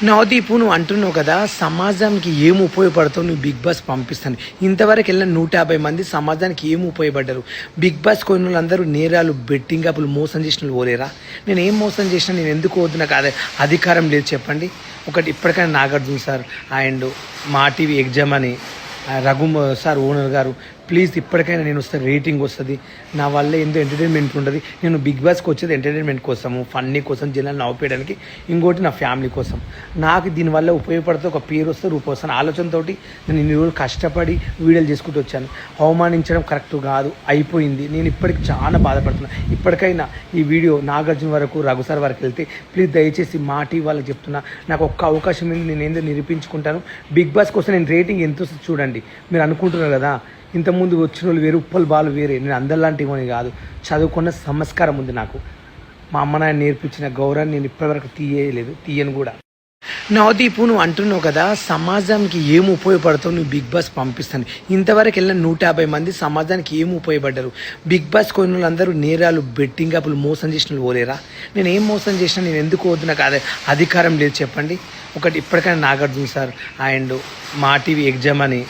నవదీపు నువ్వు అంటున్నావు కదా, సమాజానికి ఏం ఉపయోగపడతావు నువ్వు బిగ్ బాస్ పంపిస్తాను. ఇంతవరకు వెళ్ళిన 150 మంది సమాజానికి ఏం ఉపయోగపడ్డారు? బిగ్ బాస్ కొన్ని వాళ్ళందరూ నేరాలు, బెట్టింగ్ యాప్లు మోసం చేసిన వాళ్ళు ఓలేరా? నేను ఏం మోసం చేసినా, నేను ఎందుకు వద్దు, నాకు అదే అధికారం లేదు చెప్పండి. ఒకటి ఇప్పటికైనా నాగార్జున సార్ అండ్ మా టీవీ ఎగ్జామ్ అని రఘు సార్ ఓనర్ గారు, ప్లీజ్ ఇప్పటికైనా నేను వస్తే రేటింగ్ వస్తుంది, నా వల్ల ఎంతో ఎంటర్టైన్మెంట్ ఉంటుంది. నేను బిగ్ బాస్కి వచ్చేది ఎంటర్టైన్మెంట్ కోసము, ఫన్నీ కోసం, జనాలు నవ్వుపేయడానికి, ఇంకోటి నా ఫ్యామిలీ కోసం. నాకు దీనివల్ల ఉపయోగపడితే ఒక పేరు వస్తే రూపం వస్తాను ఆలోచనతో నేను ఇన్ని రోజులు కష్టపడి వీడియోలు చేసుకుంటూ వచ్చాను. అవమానించడం కరెక్ట్ కాదు, అయిపోయింది. నేను ఇప్పటికి చాలా బాధపడుతున్నాను. ఇప్పటికైనా ఈ వీడియో నాగార్జున వరకు, రఘు సార్ వరకు వెళ్తే ప్లీజ్ దయచేసి మా టీవీ వాళ్ళకి చెప్తున్నా, నాకు ఒక్క అవకాశం ఉంది, నేను ఏందో నిరూపించుకుంటాను. బిగ్ బాస్ కోసం నేను రేటింగ్ ఎంత వస్తుంది చూడండి. మీరు అనుకుంటున్నారు కదా, ఇంతకుముందు వచ్చిన వాళ్ళు వేరు, ఉప్పలు బాలు వేరే. నేను అందరిలాంటి ఇవ్వని కాదు, చదువుకున్న సంస్కారం ఉంది నాకు. మా అమ్మ నాయన నేర్పించిన గౌరవాన్ని నేను ఇప్పటివరకు తీయను కూడా. నవదీపు నువ్వు అంటున్నావు కదా, సమాజానికి ఏం ఉపయోగపడతావు నువ్వు బిగ్ బాస్ పంపిస్తాను. ఇంతవరకు వెళ్ళిన 150 మంది సమాజానికి ఏం ఉపయోగపడ్డారు? బిగ్ బాస్ కొన్ని వాళ్ళందరూ నేరాలు, బెట్టింగ్ యాప్లు మోసం చేసిన వాళ్ళు ఓలేరా? నేను ఏం మోసం చేసినా, నేను ఎందుకు వద్దు, నాకు అదే అధికారం లేదు చెప్పండి. ఒకటి ఇప్పటికైనా నాగార్జున సార్ అండ్ మా టీవీ ఎగ్జామ్ అని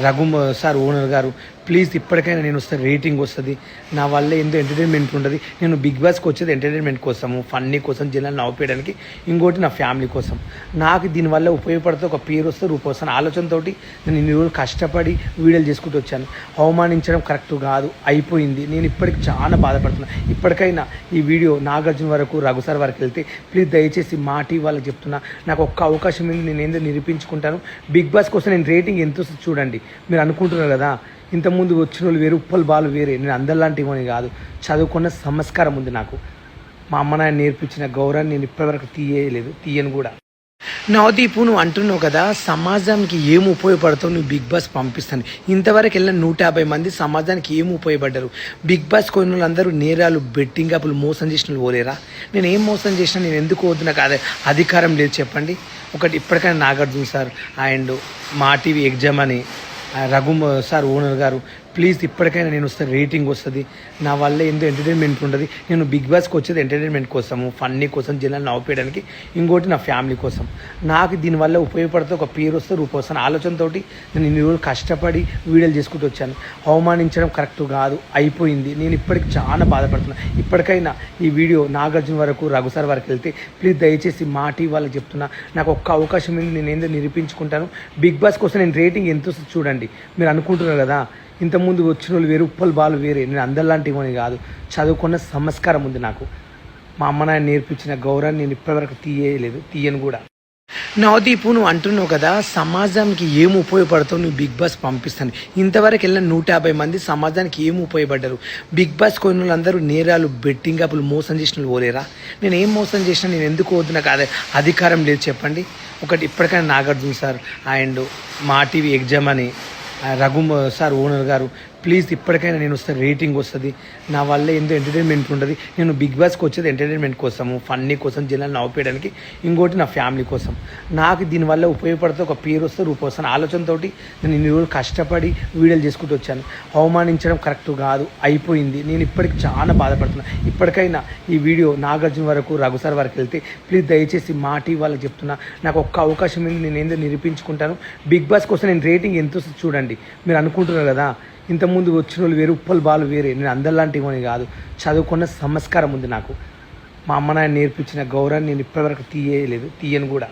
రఘు సార్ ఓనర్ గారు, ప్లీజ్ ఇప్పటికైనా నేను వస్తే రేటింగ్ వస్తుంది, నా వల్ల ఎంతో ఎంటర్టైన్మెంట్ ఉంటుంది. నేను బిగ్ బాస్కి వచ్చేది ఎంటర్టైన్మెంట్ కోసము, ఫన్నీ కోసం, జనాలు నవ్వుపేయడానికి, ఇంకోటి నా ఫ్యామిలీ కోసం. నాకు దీనివల్ల ఉపయోగపడితే ఒక పేరు వస్తే రూపం వస్తాను ఆలోచనతో నేను ఇన్ని రోజులు కష్టపడి వీడియోలు చేసుకుంటూ వచ్చాను. అవమానించడం కరెక్ట్ కాదు, అయిపోయింది. నేను ఇప్పటికి చాలా బాధపడుతున్నాను. ఇప్పటికైనా ఈ వీడియో నాగార్జున వరకు, రఘు సార్ వరకు వెళ్తే ప్లీజ్ దయచేసి మా టీవీ వాళ్ళకి చెప్తున్నా, నాకు ఒక్క అవకాశం ఉంది, నేను ఏందో నిరూపించుకుంటాను. బిగ్ బాస్ కోసం నేను రేటింగ్ ఎంత వస్తుంది చూడండి. మీరు అనుకుంటున్నారు కదా, ఇంతకుముందు వచ్చిన వాళ్ళు వేరు, ఉప్పలు బాలు వేరే. నేను అందరిలాంటి ఇవ్వని కాదు, చదువుకున్న సంస్కారం ఉంది నాకు. మా అమ్మ నాయన నేర్పించిన గౌరవాన్ని నేను ఇప్పటివరకు తీయను కూడా. నవదీపు నువ్వు అంటున్నావు కదా, సమాజానికి ఏం ఉపయోగపడతావు నువ్వు బిగ్ బాస్ పంపిస్తాను. ఇంతవరకు వెళ్ళిన 150 మంది సమాజానికి ఏం ఉపయోగపడ్డారు? బిగ్ బాస్ కొన్ని వాళ్ళందరూ నేరాలు, బెట్టింగ్ యాప్లు మోసం చేసిన వాళ్ళు ఓలేరా? నేను ఏం మోసం చేసినా, నేను ఎందుకు వద్దు, నాకు అదే అధికారం లేదు చెప్పండి. ఒకటి ఇప్పటికైనా నాగార్జున సార్ అండ్ మా టీవీ ఎగ్జామ్ అని రఘు సార్ ఓనర్ గారు, ప్లీజ్ ఇప్పటికైనా నేను వస్తే రేటింగ్ వస్తుంది, నా వల్ల ఎంతో ఎంటర్టైన్మెంట్ ఉంటుంది. నేను బిగ్ బాస్కి వచ్చేది ఎంటర్టైన్మెంట్ కోసము, ఫన్నీ కోసం, జనాలు నవ్వుపేయడానికి, ఇంకోటి నా ఫ్యామిలీ కోసం. నాకు దీనివల్ల ఉపయోగపడితే ఒక పేరు వస్తే రూపం వస్తాను ఆలోచనతో నేను ఇన్ని రోజులు కష్టపడి వీడియోలు చేసుకుంటూ వచ్చాను. అవమానించడం కరెక్ట్ కాదు, అయిపోయింది. నేను ఇప్పటికి చాలా బాధపడుతున్నాను. ఇప్పటికైనా ఈ వీడియో నాగార్జున వరకు, రఘు సార్ వరకు వెళ్తే ప్లీజ్ దయచేసి మా టీవీ వాళ్ళకి చెప్తున్నా, నాకు ఒక్క అవకాశం ఉంది, నేను ఏందో నిరూపించుకుంటాను. బిగ్ బాస్ కోసం నేను రేటింగ్ ఎంత వస్తుంది చూడండి. మీరు అనుకుంటున్నారు కదా, ఇంతకుముందు వచ్చిన వాళ్ళు వేరు, ఉప్పలు బాలు వేరే. నేను అందరిలాంటి ఇవ్వని కాదు, చదువుకున్న సంస్కారం ఉంది నాకు. మా అమ్మ నాయన నేర్పించిన గౌరవాన్ని నేను ఇప్పటివరకు తీయను కూడా. నవదీపు నువ్వు అంటున్నావు కదా, సమాజానికి ఏం ఉపయోగపడతావు నువ్వు బిగ్ బాస్ పంపిస్తాను. ఇంతవరకు వెళ్ళిన 150 మంది సమాజానికి ఏం ఉపయోగపడ్డారు? బిగ్ బాస్ కొన్ని వాళ్ళందరూ నేరాలు, బెట్టింగ్ యాప్లు మోసం చేసిన వాళ్ళు ఓలేరా? నేను ఏం మోసం చేసినా, నేను ఎందుకు వద్దు, నాకు అదే అధికారం లేదు చెప్పండి. ఒకటి ఇప్పటికైనా నాగార్జున సార్ అండ్ మా టీవీ ఎగ్జామ్ అని రఘు సార్ ఓనర్ గారు, ప్లీజ్ ఇప్పటికైనా నేను వస్తే రేటింగ్ వస్తుంది, నా వల్ల ఎంతో ఎంటర్టైన్మెంట్ ఉంటుంది. నేను బిగ్ బాస్కి వచ్చేది ఎంటర్టైన్మెంట్ కోసము, ఫన్నీ కోసం, జనాలు నవ్వుపేయడానికి, ఇంకోటి నా ఫ్యామిలీ కోసం. నాకు దీనివల్ల ఉపయోగపడితే ఒక పేరు వస్తే రూపం వస్తాను ఆలోచనతో నేను ఇన్ని రోజులు కష్టపడి వీడియోలు చేసుకుంటూ వచ్చాను. అవమానించడం కరెక్ట్ కాదు, అయిపోయింది. నేను ఇప్పటికి చాలా బాధపడుతున్నాను. ఇప్పటికైనా ఈ వీడియో నాగార్జున వరకు, రఘు సార్ వరకు వెళ్తే ప్లీజ్ దయచేసి మా టీవీ వాళ్ళకి చెప్తున్నా, నాకు ఒక్క అవకాశం ఉంది, నేను ఏందో నిరూపించుకుంటాను. బిగ్ బాస్ కోసం నేను రేటింగ్ ఎంత వస్తుంది చూడండి. మీరు అనుకుంటున్నారు కదా, ఇంతకుముందు వచ్చిన వాళ్ళు వేరు, ఉప్పలు బాలు వేరే. నేను అందరిలాంటి ఇవ్వని కాదు, చదువుకున్న సంస్కారం ఉంది నాకు. మా అమ్మ నాయన నేర్పించిన గౌరవాన్ని నేను ఇప్పటివరకు తీయను కూడా.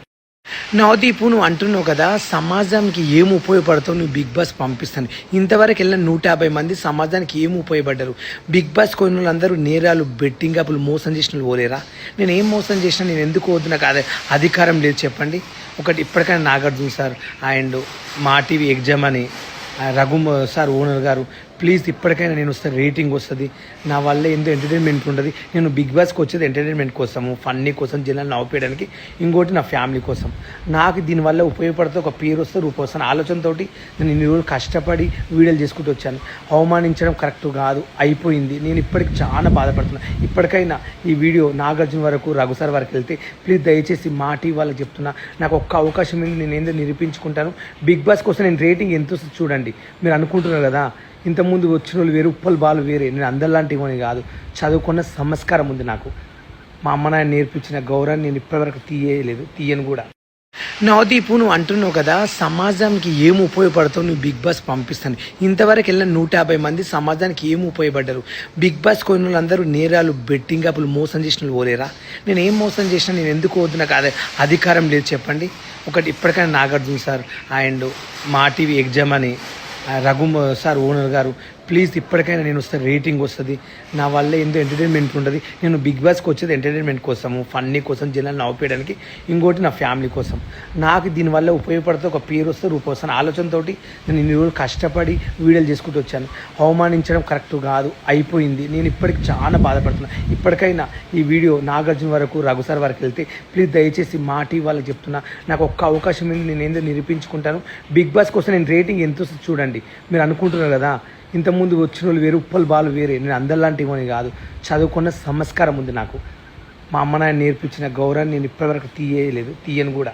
నవదీపు నువ్వు అంటున్నావు కదా, సమాజానికి ఏం ఉపయోగపడతావు నువ్వు బిగ్ బాస్ పంపిస్తాను. ఇంతవరకు వెళ్ళిన 150 మంది సమాజానికి ఏం ఉపయోగపడ్డారు? బిగ్ బాస్ కొన్ని వాళ్ళందరూ నేరాలు, బెట్టింగ్ యాప్లు మోసం చేసిన వాళ్ళు ఓలేరా? నేను ఏం మోసం చేసినా, నేను ఎందుకు వద్దు, నాకు అదే అధికారం లేదు చెప్పండి. ఒకటి ఇప్పటికైనా నాగార్జున సార్ అండ్ మా టీవీ ఎగ్జామ్ అని రఘు సార్ ఓనర్ గారు, ప్లీజ్ ఇప్పటికైనా నేను వస్తే రేటింగ్ వస్తుంది, నా వల్ల ఎంతో ఎంటర్టైన్మెంట్ ఉంటుంది. నేను బిగ్ బాస్కి వచ్చేది ఎంటర్టైన్మెంట్ కోసము, ఫన్నీ కోసం, జనాలు నవ్వుపేయడానికి, ఇంకోటి నా ఫ్యామిలీ కోసం. నాకు దీనివల్ల ఉపయోగపడితే ఒక పేరు వస్తే రూపం వస్తాను ఆలోచనతో నేను ఇన్ని రోజులు కష్టపడి వీడియోలు చేసుకుంటూ వచ్చాను. అవమానించడం కరెక్ట్ కాదు, అయిపోయింది. నేను ఇప్పటికి చాలా బాధపడుతున్నాను. ఇప్పటికైనా ఈ వీడియో నాగార్జున వరకు, రఘు సార్ వరకు వెళ్తే ప్లీజ్ దయచేసి మా టీవీ వాళ్ళకి చెప్తున్నా, నాకు ఒక్క అవకాశం ఉంది, నేను ఏందో నిరూపించుకుంటాను. బిగ్ బాస్ కోసం నేను రేటింగ్ ఎంత వస్తుంది చూడండి. మీరు అనుకుంటున్నారు కదా, ఇంతకుముందు వచ్చిన వాళ్ళు వేరు, ఉప్పలు బాలు వేరే. నేను అందరిలాంటి ఇవ్వని కాదు, చదువుకున్న సంస్కారం ఉంది నాకు. మా అమ్మ నాయన నేర్పించిన గౌరవాన్ని నేను ఇప్పటివరకు తీయను కూడా. నవదీపు నువ్వు అంటున్నావు కదా సమాజానికి ఏం ఉపయోగపడతావు నువ్వు బిగ్ బాస్ పంపిస్తాను. ఇంతవరకు వెళ్ళిన 150 మంది సమాజానికి ఏం ఉపయోగపడ్డారు? బిగ్ బాస్ కోయిన వాళ్ళందరూ నేరాలు బెట్టింగ్ అప్పులు మోసం చేసిన వాళ్ళు పోలేరా? నేను ఏం మోసం చేసినా, నేను ఎందుకు వద్దు, నాకు అదే అధికారం లేదు చెప్పండి. ఒకటి ఇప్పటికైనా నాగార్జున సార్ అండ్ మా టీవీ ఎగ్జామ్ అని రఘు సార్ ఓనర్ గారు, ప్లీజ్ ఇప్పటికైనా నేను వస్తే రేటింగ్ వస్తుంది, నా వల్ల ఎంతో ఎంటర్టైన్మెంట్ ఉంటుంది. నేను బిగ్ బాస్కి వచ్చేది ఎంటర్టైన్మెంట్ కోసము, ఫన్నీ కోసం, జనాలు నవ్వుపేయడానికి, ఇంకోటి నా ఫ్యామిలీ కోసం. నాకు దీనివల్ల ఉపయోగపడితే ఒక పేరు వస్తే రూపం వస్తాను ఆలోచనతో నేను ఇన్ని రోజులు కష్టపడి వీడియోలు చేసుకుంటూ వచ్చాను. అవమానించడం కరెక్ట్ కాదు, అయిపోయింది. నేను ఇప్పటికి చాలా బాధపడుతున్నాను. ఇప్పటికైనా ఈ వీడియో నాగార్జున వరకు, రఘు సార్ వరకు వెళ్తే ప్లీజ్ దయచేసి మా టీవీ వాళ్ళకి చెప్తున్నా, నాకు ఒక్క అవకాశం ఉంది, నేను ఏందో నిరూపించుకుంటాను. బిగ్ బాస్ కోసం నేను రేటింగ్ ఎంత వస్తుంది చూడండి. మీరు అనుకుంటున్నారు కదా ఇంతకుముందు వచ్చిన వాళ్ళు వేరు, ఉప్పల్ బాలు వేరే, నేను అందరిలాంటి ఇవ్వని కాదు. చదువుకున్న సంస్కారం ఉంది నాకు. మా అమ్మ నాయన నేర్పించిన గౌరవాన్ని నేను ఇప్పటివరకు తీయను కూడా.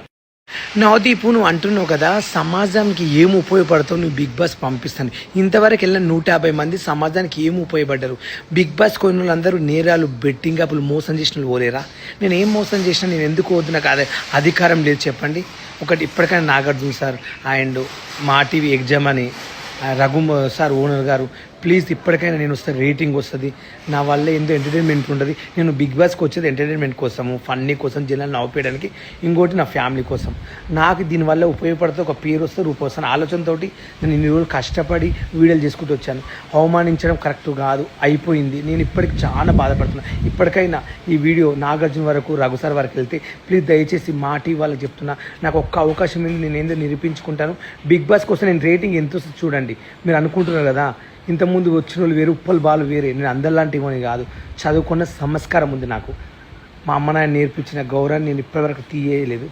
నవదీపు నువ్వు అంటున్నావు కదా సమాజానికి ఏం ఉపయోగపడతావు నువ్వు బిగ్ బాస్ పంపిస్తాను. ఇంతవరకు వెళ్ళిన 150 మంది సమాజానికి ఏం ఉపయోగపడ్డారు? బిగ్ బాస్ కోయిన వాళ్ళందరూ నేరాలు బెట్టింగ్ అప్పులు మోసం చేసిన వాళ్ళు పోలేరా? నేను ఏం మోసం చేసినా, నేను ఎందుకు వద్దు, నాకు అదే అధికారం లేదు చెప్పండి. ఒకటి ఇప్పటికైనా నాగార్జున సార్ అండ్ మా టీవీ ఎగ్జామ్ అని రఘు సార్ ఓనర్ గారు, ప్లీజ్ ఇప్పటికైనా నేను వస్తే రేటింగ్ వస్తుంది, నా వల్ల ఎంతో ఎంటర్టైన్మెంట్ ఉంటుంది. నేను బిగ్ బాస్కి వచ్చేది ఎంటర్టైన్మెంట్ కోసము, ఫన్నీ కోసం, జనాలు నవ్వుపేయడానికి, ఇంకోటి నా ఫ్యామిలీ కోసం. నాకు దీనివల్ల ఉపయోగపడితే ఒక పేరు వస్తే రూపం వస్తాను ఆలోచనతో నేను ఇన్ని రోజులు కష్టపడి వీడియోలు చేసుకుంటూ వచ్చాను. అవమానించడం కరెక్ట్ కాదు, అయిపోయింది. నేను ఇప్పటికి చాలా బాధపడుతున్నాను. ఇప్పటికైనా ఈ వీడియో నాగార్జున వరకు, రఘు సార్ వరకు వెళ్తే ప్లీజ్ దయచేసి మా టీవీ వాళ్ళకి చెప్తున్నా, నాకు ఒక్క అవకాశం ఉంది, నేను ఏందో నిరూపించుకుంటాను. బిగ్ బాస్ కోసం నేను రేటింగ్ ఎంత వస్తుంది చూడండి. మీరు అనుకుంటున్నారు కదా ఇంతకుముందు వచ్చిన వాళ్ళు వేరు, ఉప్పల్ బాలు వేరే, నేను అందరిలాంటి ఇవ్వని కాదు. చదువుకున్న సంస్కారం ఉంది నాకు. మా అమ్మ నాయన నేర్పించిన గౌరవాన్ని నేను ఇప్పటివరకు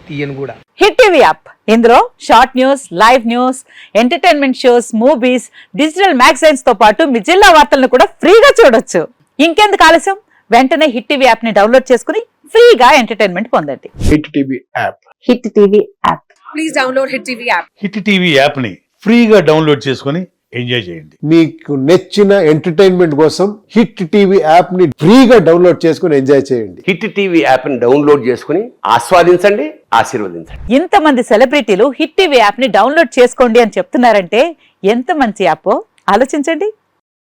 తీయను కూడా. హిట్ టీవీ యాప్, ఇందులో short news, live news, entertainment shows, movies, digital magazines తో పాటు మీ జిల్లా వార్తలను కూడా ఫ్రీగా చూడొచ్చు. ఇంకెందుకు ఆలస్యం, వెంటనే హిట్ టీవీ యాప్ ని డౌన్లోడ్ చేసుకుని ఫ్రీగా ఎంటర్టైన్మెంట్ పొందండి. Hit TV app, hit TV app, please download hit TV app. Hit TV app ని ఫ్రీగా డౌన్లోడ్ చేసుకుని ఎంజాయ్ చేయండి. మీకు నచ్చిన ఎంటర్టైన్మెంట్ కోసం హిట్ టీవీ యాప్ ని ఫ్రీగా డౌన్లోడ్ చేసుకుని ఎంజాయ్ చేయండి. హిట్ టీవీ యాప్ ని డౌన్లోడ్ చేసుకుని ఆస్వాదించండి, ఆశీర్వదించండి. ఇంతమంది సెలబ్రిటీలు హిట్ టీవీ యాప్ ని డౌన్లోడ్ చేసుకోండి అని చెప్తున్నారంటే ఎంత మంచి యాప్ ఆలోచించండి.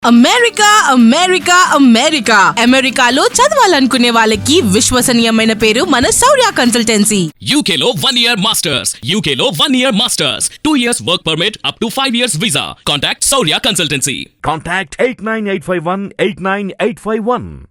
అమెరికా అమెరికా అమెరికా అమెరికాలో చదవాలనుకునే వాళ్ళకి విశ్వసనీయమైన పేరు మన శౌర్య కన్సల్టెన్సీ. UK లో 1 year masters, UK లో 1 year masters, 2 years work permit up to 5 years visa. Contact Saurya Consultancy. Contact 89851 89851.